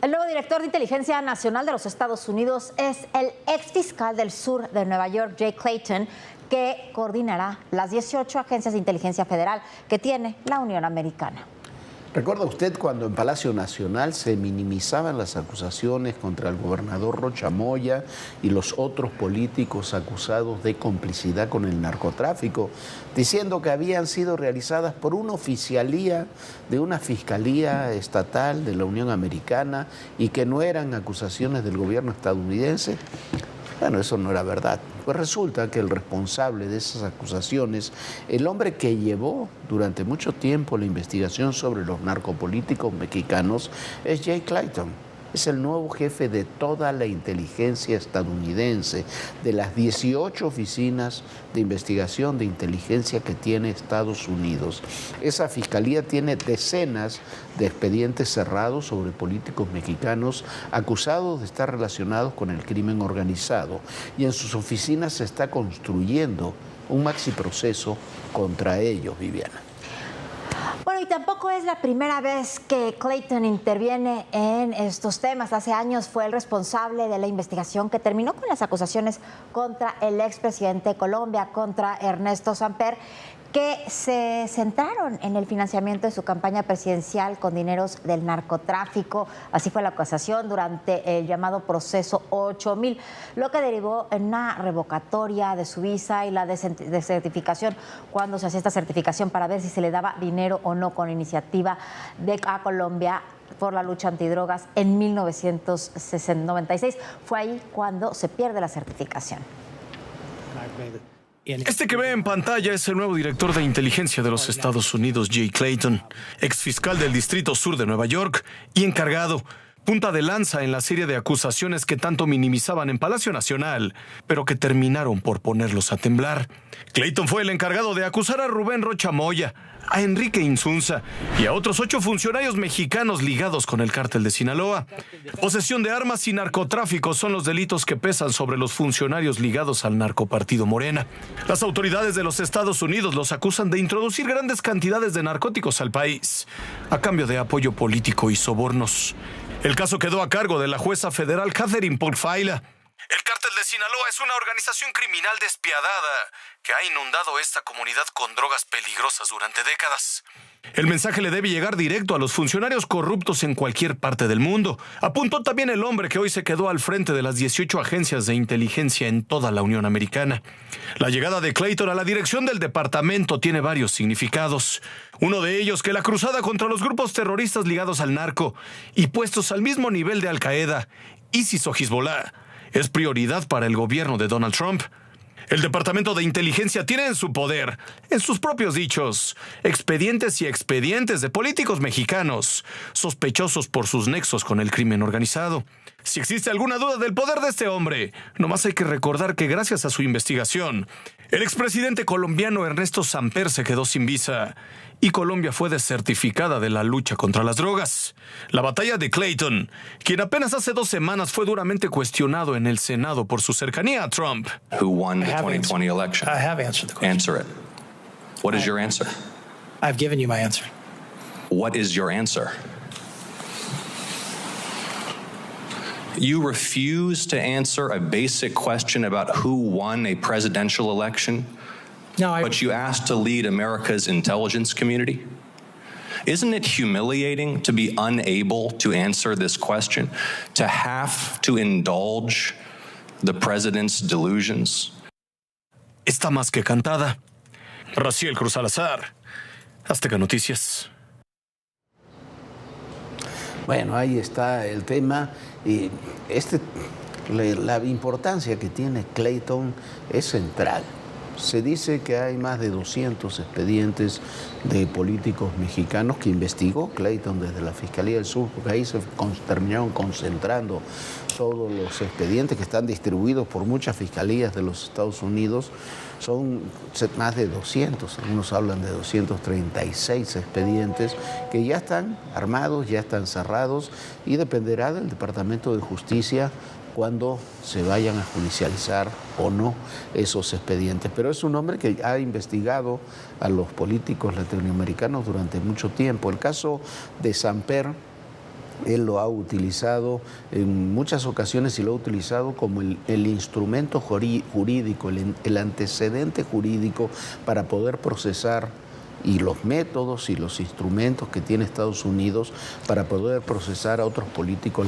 El nuevo director de Inteligencia Nacional de los Estados Unidos es el ex fiscal del sur de Nueva York, Jay Clayton, que coordinará las 18 agencias de inteligencia federal que tiene la Unión Americana. ¿Recuerda usted cuando en Palacio Nacional se minimizaban las acusaciones contra el gobernador Rocha Moya y los otros políticos acusados de complicidad con el narcotráfico, diciendo que habían sido realizadas por una oficialía de una fiscalía estatal de la Unión Americana y que no eran acusaciones del gobierno estadounidense? Bueno, eso no era verdad. Pues resulta que el responsable de esas acusaciones, el hombre que llevó durante mucho tiempo la investigación sobre los narcopolíticos mexicanos, es Jay Clayton. Es el nuevo jefe de toda la inteligencia estadounidense, de las 18 oficinas de investigación de inteligencia que tiene Estados Unidos. Esa fiscalía tiene decenas de expedientes cerrados sobre políticos mexicanos acusados de estar relacionados con el crimen organizado. Y en sus oficinas se está construyendo un maxiproceso contra ellos, Viviana. Bueno, y tampoco es la primera vez que Clayton interviene en estos temas. Hace años fue el responsable de la investigación que terminó con las acusaciones contra el expresidente de Colombia, contra Ernesto Samper, que se centraron en el financiamiento de su campaña presidencial con dineros del narcotráfico. Así fue la acusación durante el llamado proceso 8000, lo que derivó en una revocatoria de su visa y la desertificación, cuando se hacía esta certificación para ver si se le daba dinero o no con iniciativa a Colombia por la lucha antidrogas en 1996. Fue ahí cuando se pierde la certificación. Este que ve en pantalla es el nuevo director de inteligencia de los Estados Unidos, Jay Clayton, ex fiscal del Distrito Sur de Nueva York y encargado, punta de lanza en la serie de acusaciones que tanto minimizaban en Palacio Nacional, pero que terminaron por ponerlos a temblar. Clayton fue el encargado de acusar a Rubén Rocha Moya, a Enrique Insunza y a otros 8 funcionarios mexicanos ligados con el cártel de Sinaloa. Posesión de armas y narcotráfico son los delitos que pesan sobre los funcionarios ligados al narcopartido Morena. Las autoridades de los Estados Unidos los acusan de introducir grandes cantidades de narcóticos al país, a cambio de apoyo político y sobornos. El caso quedó a cargo de la jueza federal Catherine Portfaila. El cártel de Sinaloa es una organización criminal despiadada que ha inundado esta comunidad con drogas peligrosas durante décadas. El mensaje le debe llegar directo a los funcionarios corruptos en cualquier parte del mundo. Apuntó también el hombre que hoy se quedó al frente de las 18 agencias de inteligencia en toda la Unión Americana. La llegada de Clayton a la dirección del departamento tiene varios significados. Uno de ellos, que la cruzada contra los grupos terroristas ligados al narco y puestos al mismo nivel de Al-Qaeda, ISIS o Hezbollah, es prioridad para el gobierno de Donald Trump. El Departamento de Inteligencia tiene en su poder, en sus propios dichos, expedientes y expedientes de políticos mexicanos sospechosos por sus nexos con el crimen organizado. Si existe alguna duda del poder de este hombre, nomás hay que recordar que gracias a su investigación, el expresidente colombiano Ernesto Samper se quedó sin visa y Colombia fue desertificada de la lucha contra las drogas. La batalla de Clayton, quien apenas hace 2 semanas fue duramente cuestionado en el Senado por su cercanía a Trump. Who won the 2020 election? I have answered the question. Answer it. What is your answer? I've given you my answer. What is your answer? You refuse to answer a basic question about who won a presidential election, but you asked to lead America's intelligence community? Isn't it humiliating to be unable to answer this question, to have to indulge the president's delusions? Está más que cantada. Raciel Cruz Salazar, Azteca Noticias. Bueno, ahí está el tema. Y la importancia que tiene Clayton es central. Se dice que hay más de 200 expedientes de políticos mexicanos que investigó Clayton desde la Fiscalía del Sur, porque ahí se terminaron concentrando todos los expedientes que están distribuidos por muchas fiscalías de los Estados Unidos. Son más de 200, algunos hablan de 236 expedientes que ya están armados, ya están cerrados y dependerá del Departamento de Justicia cuando se vayan a judicializar o no esos expedientes. Pero es un hombre que ha investigado a los políticos latinoamericanos durante mucho tiempo. El caso de Samper Él lo ha utilizado en muchas ocasiones y lo ha utilizado como el instrumento jurídico, el antecedente jurídico para poder procesar, y los métodos y los instrumentos que tiene Estados Unidos para poder procesar a otros políticos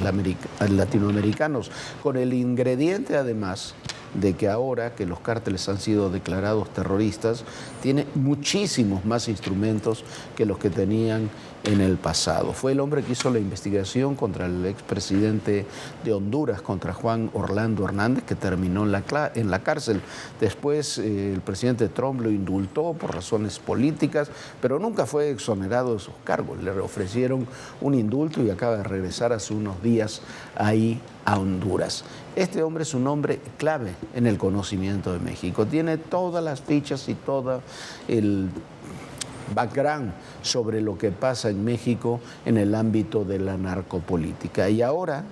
latinoamericanos, con el ingrediente además de que ahora que los cárteles han sido declarados terroristas, tiene muchísimos más instrumentos que los que tenían en el pasado. Fue el hombre que hizo la investigación contra el expresidente de Honduras, contra Juan Orlando Hernández, que terminó en la cárcel. Después el presidente Trump lo indultó por razones políticas, pero nunca fue exonerado de sus cargos. Le ofrecieron un indulto y acaba de regresar hace unos días ahí a Honduras. Este hombre es un hombre clave en el conocimiento de México. Tiene todas las fichas y todo el background sobre lo que pasa en México en el ámbito de la narcopolítica. Y ahora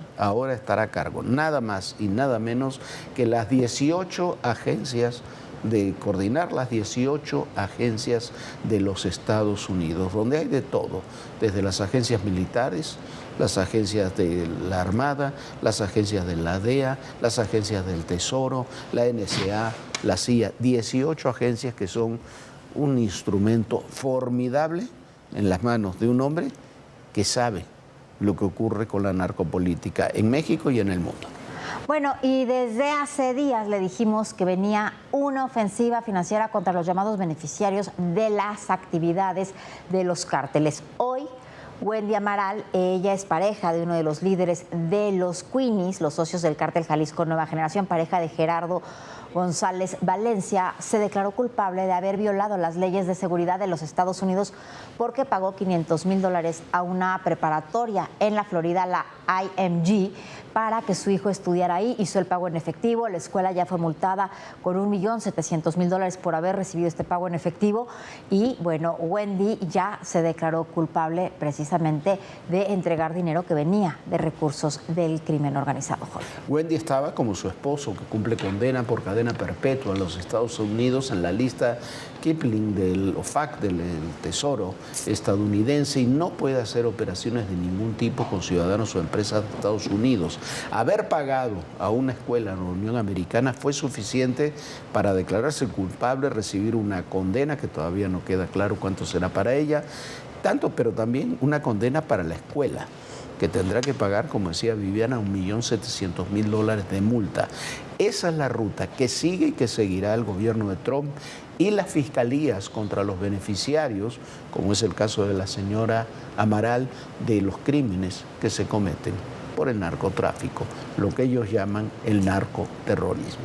estará a cargo nada más y nada menos que las 18 agencias de coordinar las 18 agencias de los Estados Unidos, donde hay de todo, desde las agencias militares, las agencias de la Armada, las agencias de la DEA, las agencias del Tesoro, la NSA, la CIA, 18 agencias que son un instrumento formidable en las manos de un hombre que sabe lo que ocurre con la narcopolítica en México y en el mundo. Bueno, y desde hace días le dijimos que venía una ofensiva financiera contra los llamados beneficiarios de las actividades de los cárteles. Hoy, Wendy Amaral, ella es pareja de uno de los líderes de los Queenies, los socios del cártel Jalisco Nueva Generación, pareja de Gerardo González Valencia, se declaró culpable de haber violado las leyes de seguridad de los Estados Unidos porque pagó $500,000 a una preparatoria en la Florida, la IMG, para que su hijo estudiara ahí. Hizo el pago en efectivo. La escuela ya fue multada con $1,700,000 por haber recibido este pago en efectivo. Y bueno, Wendy ya se declaró culpable precisamente de entregar dinero que venía de recursos del crimen organizado. Jorge. Wendy estaba, como su esposo, que cumple condena por cadena perpetua en los Estados Unidos, en la lista Kipling del OFAC, del Tesoro estadounidense, y no puede hacer operaciones de ningún tipo con ciudadanos o empresas de Estados Unidos. Haber pagado a una escuela en la Unión Americana fue suficiente para declararse culpable, recibir una condena que todavía no queda claro cuánto será para ella, pero también una condena para la escuela, que tendrá que pagar, como decía Viviana, $1,700,000 de multa. Esa es la ruta que sigue y que seguirá el gobierno de Trump y las fiscalías contra los beneficiarios, como es el caso de la señora Amaral, de los crímenes que se cometen por el narcotráfico, lo que ellos llaman el narcoterrorismo.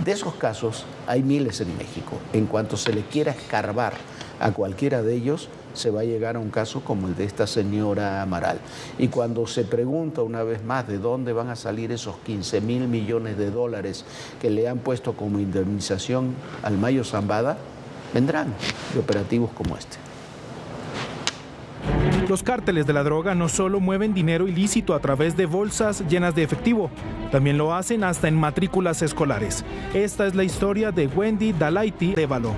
De esos casos hay miles en México. En cuanto se le quiera escarbar a cualquiera de ellos, se va a llegar a un caso como el de esta señora Amaral. Y cuando se pregunta una vez más de dónde van a salir esos $15,000 millones que le han puesto como indemnización al Mayo Zambada, vendrán de operativos como este. Los cárteles de la droga no solo mueven dinero ilícito a través de bolsas llenas de efectivo, también lo hacen hasta en matrículas escolares. Esta es la historia de Wendy Dalaity Arevalo.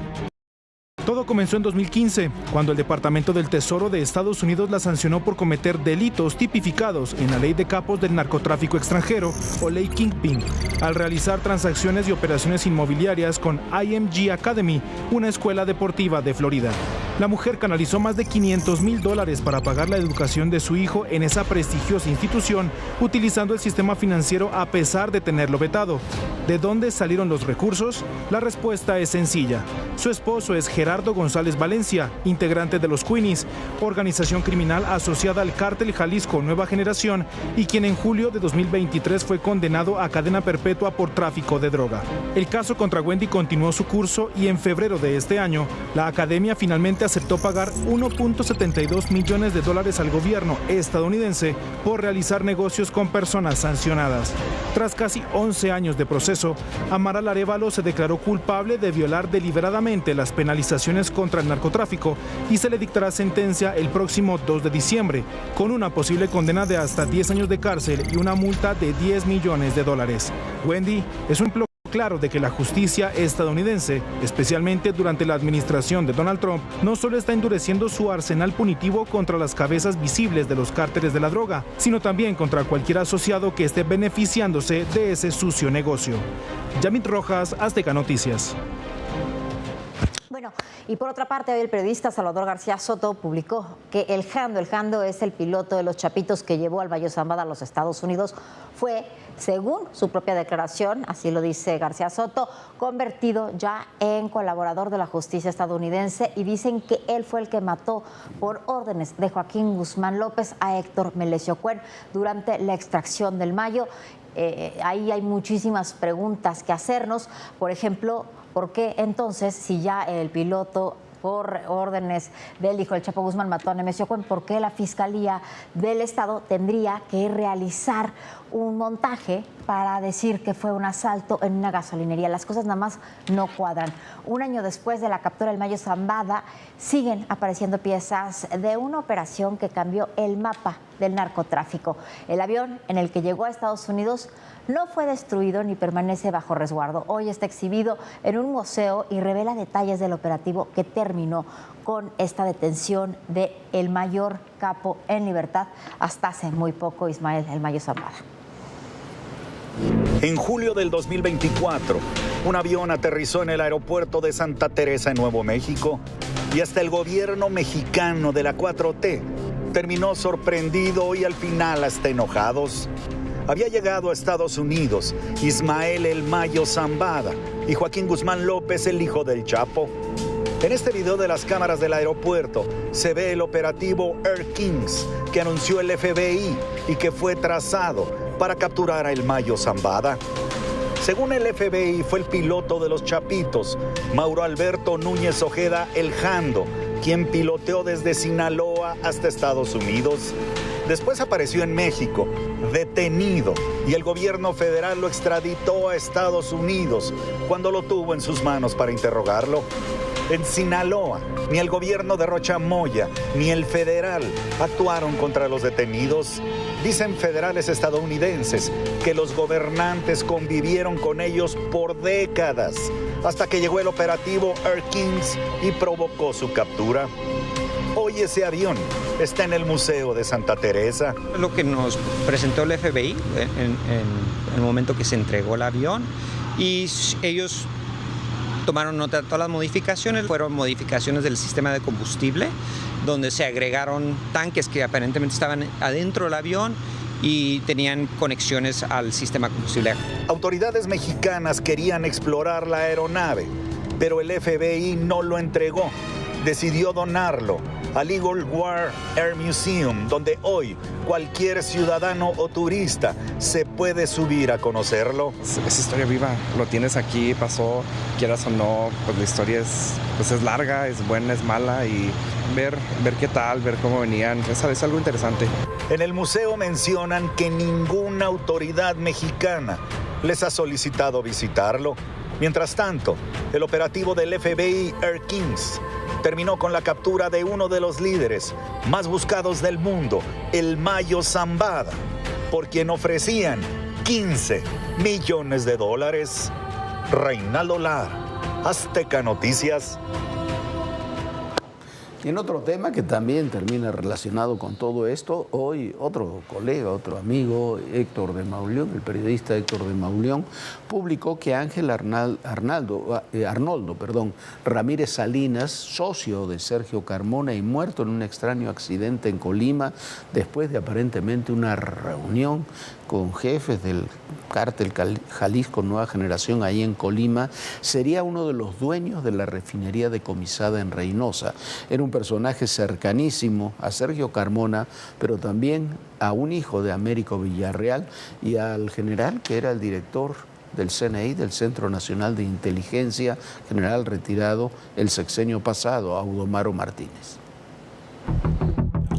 Todo comenzó en 2015, cuando el Departamento del Tesoro de Estados Unidos la sancionó por cometer delitos tipificados en la Ley de Capos del Narcotráfico Extranjero, o Ley Kingpin, al realizar transacciones y operaciones inmobiliarias con IMG Academy, una escuela deportiva de Florida. La mujer canalizó más de $500,000 para pagar la educación de su hijo en esa prestigiosa institución, utilizando el sistema financiero a pesar de tenerlo vetado. ¿De dónde salieron los recursos? La respuesta es sencilla. Su esposo es Gerardo González Valencia, integrante de los Queenies, organización criminal asociada al cártel Jalisco Nueva Generación y quien en julio de 2023 fue condenado a cadena perpetua por tráfico de droga. El caso contra Wendy continuó su curso y en febrero de este año, la academia finalmente aceptó pagar $1.72 millones al gobierno estadounidense por realizar negocios con personas sancionadas. Tras casi 11 años de proceso, Amaral Arevalo se declaró culpable de violar deliberadamente las penalizaciones contra el narcotráfico y se le dictará sentencia el próximo 2 de diciembre, con una posible condena de hasta 10 años de cárcel y una multa de $10 millones. Wendy es un claro de que la justicia estadounidense, especialmente durante la administración de Donald Trump, no solo está endureciendo su arsenal punitivo contra las cabezas visibles de los cárteles de la droga, sino también contra cualquier asociado que esté beneficiándose de ese sucio negocio. Yamit Rojas, Azteca Noticias. Bueno, y por otra parte, hoy el periodista Salvador García Soto publicó que el Jando es el piloto de los Chapitos que llevó al Mayo Zambada a los Estados Unidos. Fue, según su propia declaración, así lo dice García Soto, convertido ya en colaborador de la justicia estadounidense, y dicen que él fue el que mató por órdenes de Joaquín Guzmán López a Héctor Melesio Cuen durante la extracción del Mayo. Ahí hay muchísimas preguntas que hacernos. Por ejemplo, ¿por qué entonces, si ya el piloto por órdenes del hijo del Chapo Guzmán mató a Nemesio Cuen, por qué la Fiscalía del Estado tendría que realizar un montaje para decir que fue un asalto en una gasolinería? Las cosas nada más no cuadran. Un año después de la captura del Mayo Zambada, siguen apareciendo piezas de una operación que cambió el mapa del narcotráfico. El avión en el que llegó a Estados Unidos no fue destruido ni permanece bajo resguardo. Hoy está exhibido en un museo y revela detalles del operativo que terminó con esta detención de el mayor capo en libertad hasta hace muy poco, Ismael El Mayo Zambada. En julio del 2024, un avión aterrizó en el aeropuerto de Santa Teresa, en Nuevo México, y hasta el gobierno mexicano de la 4T terminó sorprendido y al final hasta enojados. Había llegado a Estados Unidos Ismael El Mayo Zambada y Joaquín Guzmán López, el hijo del Chapo. En este video de las cámaras del aeropuerto se ve el operativo Air Kings que anunció el FBI y que fue trazado para capturar a El Mayo Zambada. Según el FBI, fue el piloto de los Chapitos, Mauro Alberto Núñez Ojeda El Jando, quien piloteó desde Sinaloa hasta Estados Unidos. Después apareció en México, detenido, y el gobierno federal lo extraditó a Estados Unidos cuando lo tuvo en sus manos para interrogarlo. En Sinaloa, ni el gobierno de Rocha Moya ni el federal actuaron contra los detenidos. Dicen federales estadounidenses que los gobernantes convivieron con ellos por décadas, hasta que llegó el operativo Air Kings y provocó su captura. Hoy ese avión está en el Museo de Santa Teresa. Lo que nos presentó el FBI en el momento que se entregó el avión, y ellos tomaron nota de todas las modificaciones. Fueron modificaciones del sistema de combustible, donde se agregaron tanques que aparentemente estaban adentro del avión y tenían conexiones al sistema de combustible. Autoridades mexicanas querían explorar la aeronave, pero el FBI no lo entregó. Decidió donarlo al Eagle War Air Museum, donde hoy cualquier ciudadano o turista se puede subir a conocerlo. Es historia viva, lo tienes aquí, pasó, quieras o no, pues la historia es larga, es buena, es mala, y ver qué tal, ver cómo venían, es algo interesante. En el museo mencionan que ninguna autoridad mexicana les ha solicitado visitarlo. Mientras tanto, el operativo del FBI Air Kings terminó con la captura de uno de los líderes más buscados del mundo, El Mayo Zambada, por quien ofrecían $15 millones. Reinaldo Lara, Azteca Noticias. Y en otro tema que también termina relacionado con todo esto, hoy otro colega, otro amigo, Héctor de Mauleón, el periodista Héctor de Mauleón, publicó que Ángel Arnoldo Ramírez Salinas, socio de Sergio Carmona y muerto en un extraño accidente en Colima, después de aparentemente una reunión con jefes del cártel Jalisco Nueva Generación ahí en Colima, sería uno de los dueños de la refinería decomisada en Reynosa. Era un personaje cercanísimo a Sergio Carmona, pero también a un hijo de Américo Villarreal y al general que era el director del CNI, del Centro Nacional de Inteligencia, general retirado el sexenio pasado, Audomaro Martínez.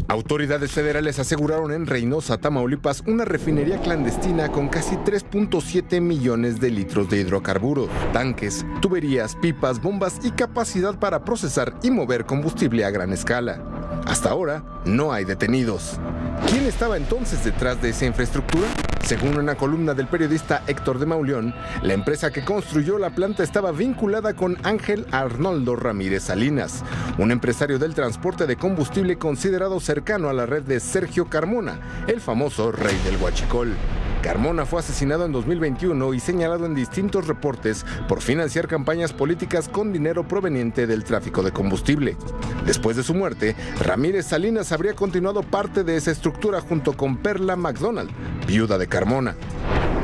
Autoridades federales aseguraron en Reynosa, Tamaulipas, una refinería clandestina con casi 3.7 millones de litros de hidrocarburos, tanques, tuberías, pipas, bombas y capacidad para procesar y mover combustible a gran escala. Hasta ahora, no hay detenidos. ¿Quién estaba entonces detrás de esa infraestructura? Según una columna del periodista Héctor de Mauleón, la empresa que construyó la planta estaba vinculada con Ángel Arnoldo Ramírez Salinas, un empresario del transporte de combustible considerado cercano a la red de Sergio Carmona, el famoso rey del huachicol. Carmona fue asesinado en 2021 y señalado en distintos reportes por financiar campañas políticas con dinero proveniente del tráfico de combustible. Después de su muerte, Ramírez Salinas habría continuado parte de esa estructura junto con Perla McDonald, viuda de Carmona.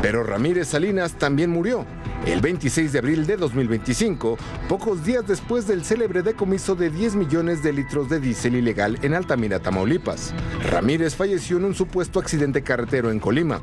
Pero Ramírez Salinas también murió el 26 de abril de 2025, pocos días después del célebre decomiso de 10 millones de litros de diésel ilegal en Altamira, Tamaulipas. Ramírez falleció en un supuesto accidente carretero en Colima.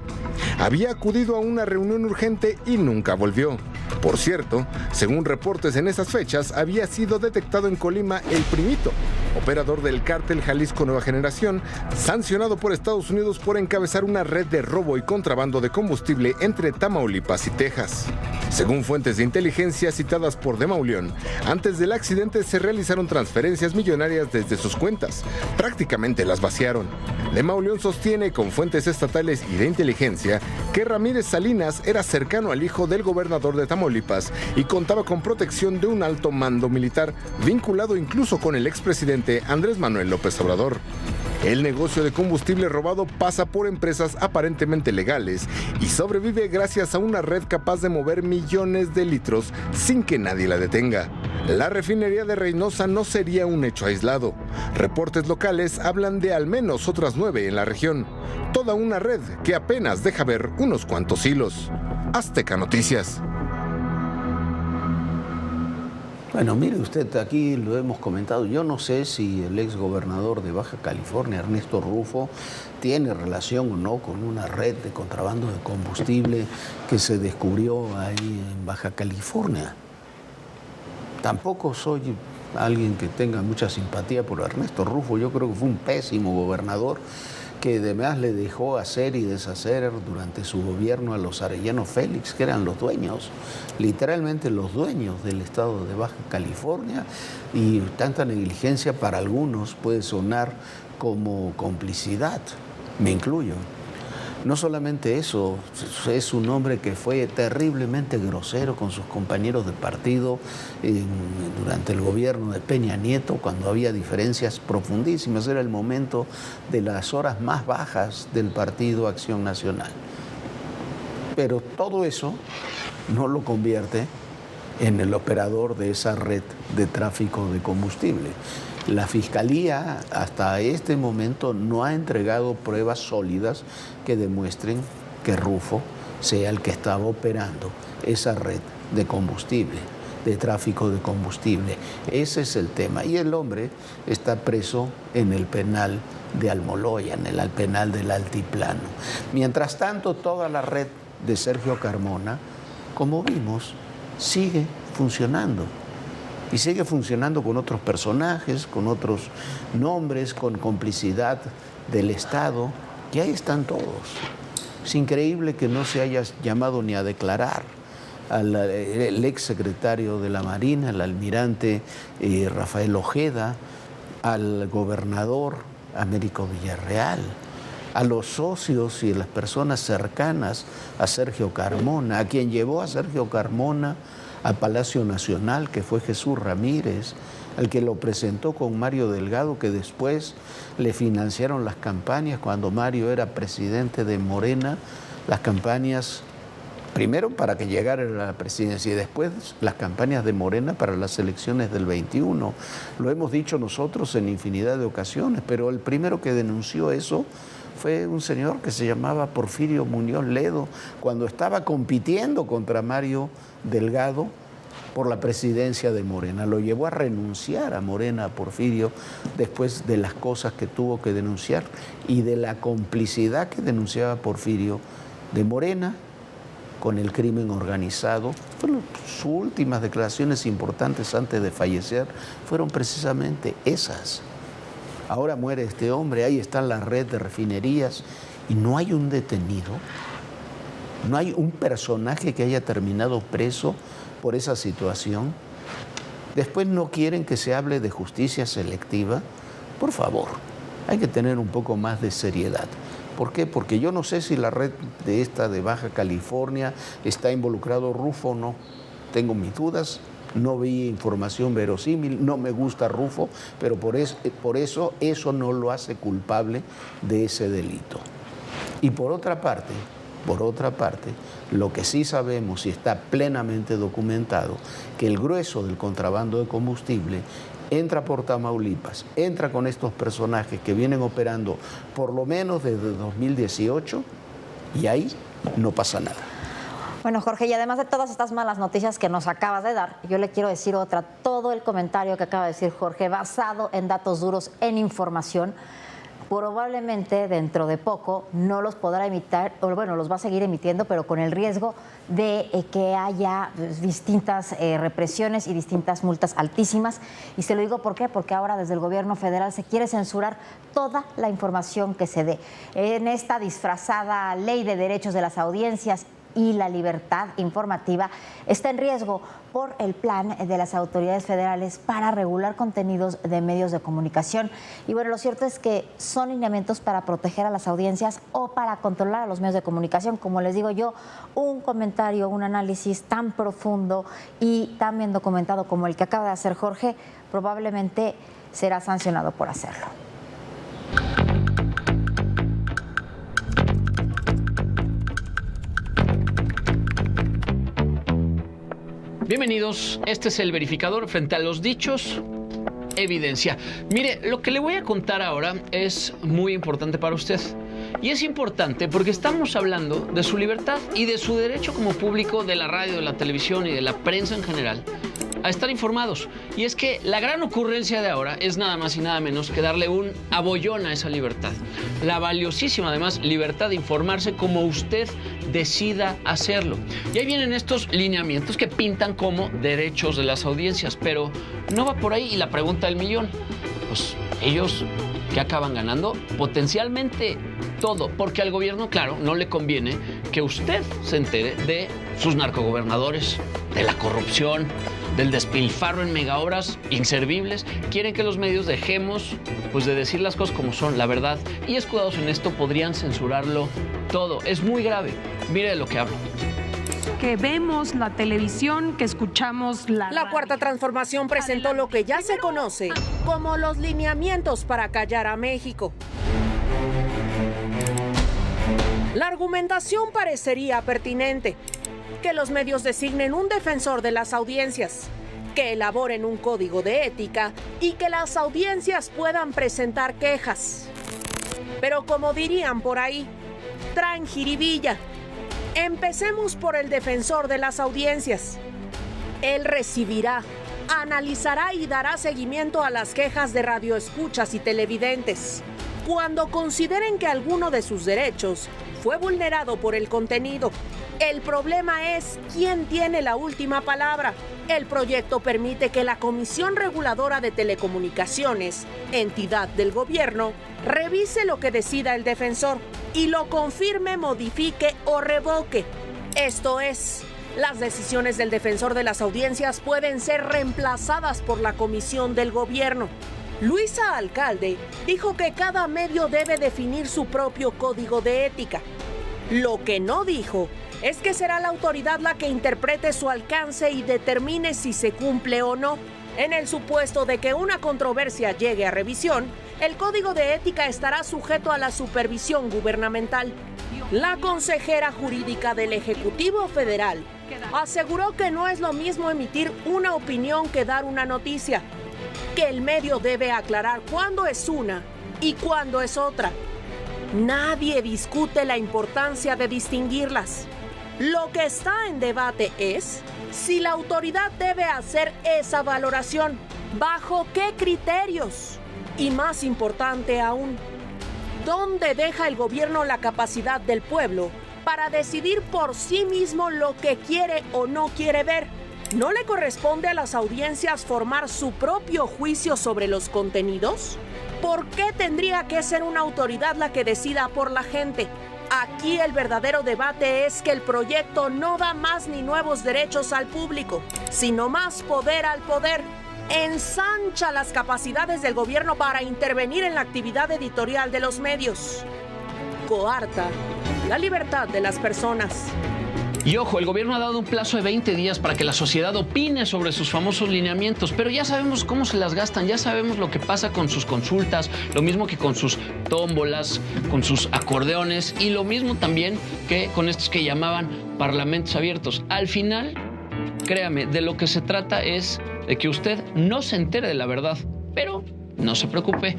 Había acudido a una reunión urgente y nunca volvió. Por cierto, según reportes en esas fechas, había sido detectado en Colima el Primito, operador del cártel Jalisco Nueva Generación, sancionado por Estados Unidos por encabezar una red de robo y contrabando de combustible entre Tamaulipas y Texas. Según fuentes de inteligencia citadas por De Mauleón, antes del accidente se realizaron transferencias millonarias desde sus cuentas. Prácticamente las vaciaron. De Mauleón sostiene con fuentes estatales y de inteligencia que Ramírez Salinas era cercano al hijo del gobernador de Tamaulipas y contaba con protección de un alto mando militar, vinculado incluso con el expresidente Andrés Manuel López Obrador. El negocio de combustible robado pasa por empresas aparentemente legales y sobrevive gracias a una red capaz de mover millones de litros sin que nadie la detenga. La refinería de Reynosa no sería un hecho aislado. Reportes locales hablan de al menos otras 9 en la región. Toda una red que apenas deja ver unos cuantos hilos. Azteca Noticias. Bueno, mire usted, aquí lo hemos comentado, yo no sé si el exgobernador de Baja California, Ernesto Rufo, tiene relación o no con una red de contrabando de combustible que se descubrió ahí en Baja California. Tampoco soy alguien que tenga mucha simpatía por Ernesto Rufo, yo creo que fue un pésimo gobernador que además le dejó hacer y deshacer durante su gobierno a los Arellano Félix, que eran los dueños, literalmente los dueños del estado de Baja California, y tanta negligencia para algunos puede sonar como complicidad, me incluyo. No solamente eso, es un hombre que fue terriblemente grosero con sus compañeros de partido durante el gobierno de Peña Nieto, cuando había diferencias profundísimas. Era el momento de las horas más bajas del Partido Acción Nacional. Pero todo eso no lo convierte en el operador de esa red de tráfico de combustible. La Fiscalía hasta este momento no ha entregado pruebas sólidas que demuestren que Rufo sea el que estaba operando esa red de combustible, de tráfico de combustible. Ese es el tema. Y el hombre está preso en el penal de Almoloya, en el penal del Altiplano. Mientras tanto, toda la red de Sergio Carmona, como vimos, sigue funcionando. Y sigue funcionando con otros personajes, con otros nombres, con complicidad del Estado, que ahí están todos. Es increíble que no se haya llamado ni a declarar al exsecretario de la Marina, el almirante Rafael Ojeda, al gobernador Américo Villarreal, a los socios y las personas cercanas a Sergio Carmona, a quien llevó a Sergio Carmona al Palacio Nacional, que fue Jesús Ramírez, al que lo presentó con Mario Delgado, que después le financiaron las campañas cuando Mario era presidente de Morena, las campañas, primero para que llegara a la presidencia y después las campañas de Morena para las elecciones del 21. Lo hemos dicho nosotros en infinidad de ocasiones, pero el primero que denunció eso fue un señor que se llamaba Porfirio Muñoz Ledo, cuando estaba compitiendo contra Mario Delgado por la presidencia de Morena. Lo llevó a renunciar a Morena, a Porfirio, después de las cosas que tuvo que denunciar y de la complicidad que denunciaba Porfirio de Morena con el crimen organizado. Sus últimas declaraciones importantes antes de fallecer fueron precisamente esas. Ahora muere este hombre, ahí está la red de refinerías y no hay un detenido, no hay un personaje que haya terminado preso por esa situación. Después no quieren que se hable de justicia selectiva. Por favor, hay que tener un poco más de seriedad. ¿Por qué? Porque yo no sé si la red de Baja California está involucrado Rufo o no. Tengo mis dudas, no vi información verosímil, no me gusta Rufo, pero por eso no lo hace culpable de ese delito. Y por otra parte, lo que sí sabemos y está plenamente documentado, que el grueso del contrabando de combustible entra por Tamaulipas, entra con estos personajes que vienen operando por lo menos desde 2018 y ahí no pasa nada. Bueno, Jorge, y además de todas estas malas noticias que nos acabas de dar, yo le quiero decir otra. Todo el comentario que acaba de decir Jorge, basado en datos duros, en información, probablemente dentro de poco no los podrá emitir, o bueno, los va a seguir emitiendo, pero con el riesgo de que haya distintas represiones y distintas multas altísimas. Y se lo digo ¿por qué? Porque ahora desde el gobierno federal se quiere censurar toda la información que se dé. En esta disfrazada ley de derechos de las audiencias y la libertad informativa está en riesgo por el plan de las autoridades federales para regular contenidos de medios de comunicación. Y bueno, lo cierto es que son lineamientos para proteger a las audiencias o para controlar a los medios de comunicación. Como les digo yo, un comentario, un análisis tan profundo y tan bien documentado como el que acaba de hacer Jorge, probablemente será sancionado por hacerlo. Bienvenidos, este es el verificador frente a los dichos, evidencia. Mire, lo que le voy a contar ahora es muy importante para usted. Y es importante porque estamos hablando de su libertad y de su derecho como público de la radio, de la televisión y de la prensa en general a estar informados. Y es que la gran ocurrencia de ahora es nada más y nada menos que darle un abollón a esa libertad. La valiosísima, además, libertad de informarse como usted decida hacerlo. Y ahí vienen estos lineamientos que pintan como derechos de las audiencias, pero no va por ahí. Y la pregunta del millón, pues ellos, ¿qué acaban ganando? Potencialmente todo, porque al gobierno, claro, no le conviene que usted se entere de sus narcogobernadores, de la corrupción, del despilfarro en megaobras inservibles. Quieren que los medios dejemos pues de decir las cosas como son, la verdad, y escudados en esto podrían censurarlo todo. Es muy grave. Mire de lo que hablo. Que vemos la televisión, que escuchamos la Cuarta Transformación presentó lo que ya se conoce como los lineamientos para callar a México. La argumentación parecería pertinente. Que los medios designen un defensor de las audiencias, que elaboren un código de ética y que las audiencias puedan presentar quejas. Pero como dirían por ahí, traen jiribilla. Empecemos por el defensor de las audiencias. Él recibirá, analizará y dará seguimiento a las quejas de radioescuchas y televidentes cuando consideren que alguno de sus derechos fue vulnerado por el contenido. El problema es quién tiene la última palabra. El proyecto permite que la Comisión Reguladora de Telecomunicaciones, entidad del gobierno, revise lo que decida el defensor y lo confirme, modifique o revoque. Esto es, las decisiones del defensor de las audiencias pueden ser reemplazadas por la Comisión del Gobierno. Luisa Alcalde dijo que cada medio debe definir su propio código de ética. Lo que no dijo es que será la autoridad la que interprete su alcance y determine si se cumple o no. En el supuesto de que una controversia llegue a revisión, el código de ética estará sujeto a la supervisión gubernamental. La consejera jurídica del Ejecutivo Federal aseguró que no es lo mismo emitir una opinión que dar una noticia, que el medio debe aclarar cuándo es una y cuándo es otra. Nadie discute la importancia de distinguirlas. Lo que está en debate es si la autoridad debe hacer esa valoración, ¿bajo qué criterios? Y más importante aún, ¿dónde deja el gobierno la capacidad del pueblo para decidir por sí mismo lo que quiere o no quiere ver? ¿No le corresponde a las audiencias formar su propio juicio sobre los contenidos? ¿Por qué tendría que ser una autoridad la que decida por la gente? Aquí el verdadero debate es que el proyecto no da más ni nuevos derechos al público, sino más poder al poder. Ensancha las capacidades del gobierno para intervenir en la actividad editorial de los medios. coarta la libertad de las personas. Y ojo, el gobierno ha dado un plazo de 20 días para que la sociedad opine sobre sus famosos lineamientos, pero ya sabemos cómo se las gastan, ya sabemos lo que pasa con sus consultas, lo mismo que con sus tómbolas, con sus acordeones y lo mismo también que con estos que llamaban parlamentos abiertos. Al final, créame, de lo que se trata es de que usted no se entere de la verdad, pero no se preocupe,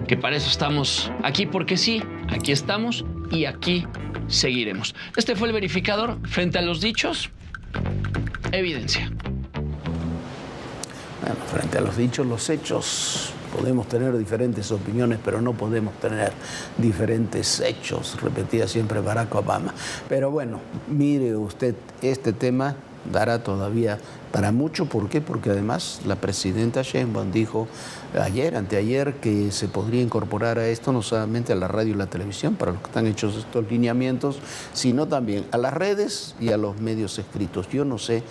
que para eso estamos aquí, porque sí, aquí estamos y aquí seguiremos. Este fue el verificador. Frente a los dichos, evidencia. Bueno, frente a los dichos, los hechos. Podemos tener diferentes opiniones, pero no podemos tener diferentes hechos, repetía siempre Barack Obama. Pero bueno, mire usted, este tema dará todavía para mucho. ¿Por qué? Porque además la presidenta Sheinbaum dijo anteayer, que se podría incorporar a esto no solamente a la radio y la televisión, para los que están hechos estos lineamientos, sino también a las redes y a los medios escritos. Yo no sé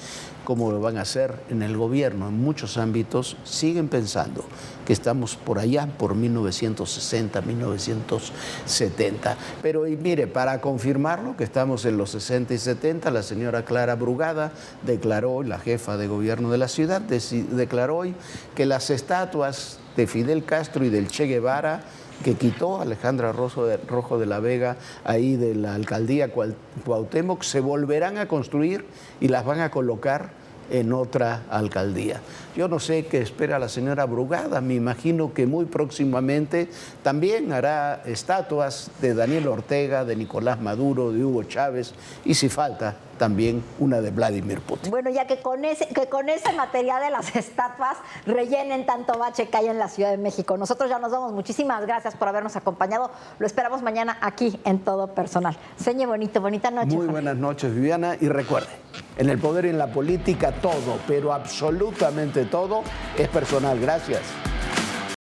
cómo lo van a hacer en el gobierno. En muchos ámbitos siguen pensando que estamos por allá, por 1960, 1970. Pero y mire, para confirmarlo que estamos en los 60 y 70, la señora Clara Brugada declaró, la jefa de gobierno de la ciudad, declaró hoy que las estatuas de Fidel Castro y del Che Guevara que quitó Alejandra Rojo de la Vega ahí de la alcaldía Cuauhtémoc se volverán a construir y las van a colocar en otra alcaldía. Yo no sé qué espera la señora Brugada, me imagino que muy próximamente también hará estatuas de Daniel Ortega, de Nicolás Maduro, de Hugo Chávez y si falta también una de Vladimir Putin. Bueno, ya que con ese material de las estatuas rellenen tanto bache que hay en la Ciudad de México. Nosotros ya nos vamos. Muchísimas gracias por habernos acompañado. Lo esperamos mañana aquí en Todo Personal. Señe bonito, bonita noche. Muy buenas noches, Viviana. Y recuerde, en el poder y en la política todo, pero absolutamente todo es personal. Gracias.